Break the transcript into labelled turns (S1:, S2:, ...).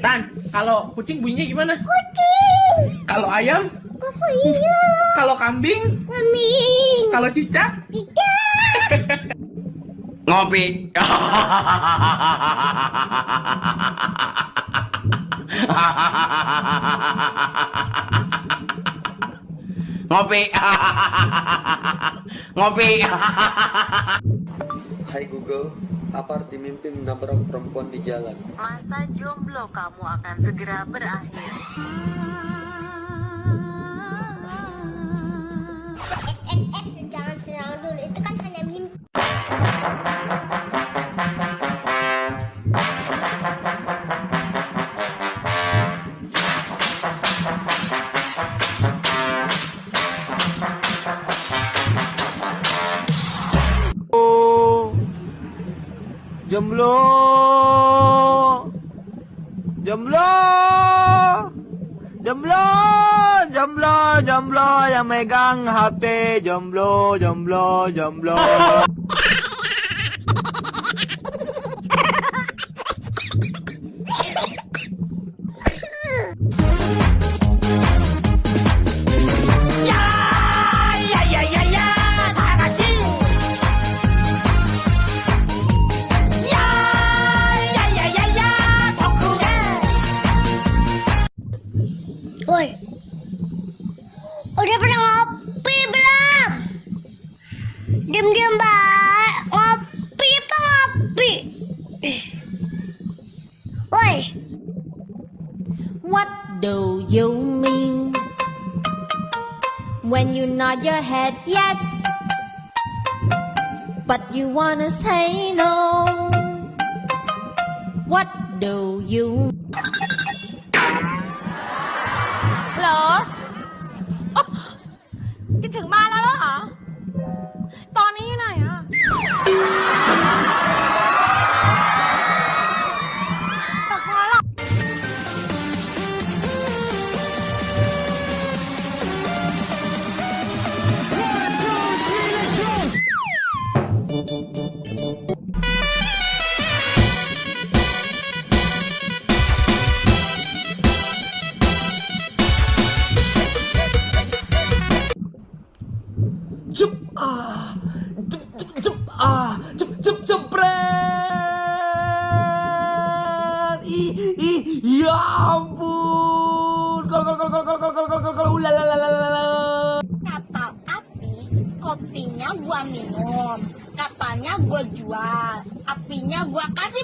S1: Tan, kalau kucing bunyinya gimana?
S2: Kucing.
S1: Kalau ayam?
S2: Ayam.
S1: Kalau kambing?
S2: Kambing.
S1: Kalau cicak?
S2: Cicak.
S3: Ngopi. Ngopi. Ngopi.
S4: Hai Google, apa arti mimpi menabrak perempuan di jalan?
S5: Masa jomblo kamu akan segera berakhir.
S2: Jangan serang dulu, itu kan hanya mimpi.
S3: Jomblo, jomblo, jomblo, jomblo, jomblo yang megang HP, jomblo, jomblo, jomblo.
S2: Woi, udah pernah ngopi belum? Diam-diam baik, ngopi apa ngopi? Woi.
S6: What do you mean when you nod your head yes, but you wanna say no? What do you
S5: เหรอคิดถึงบ้านแล้วเหรอ ตอนนี้อยู่ไหนอะปากซอยหรอ
S3: Cep ah, cep cep cep ah, cep cep cepret. Ya ampun. Gol, ulalala.
S2: Kapal api, kopinya gua minum, kapalnya gua jual, apinya gua kasih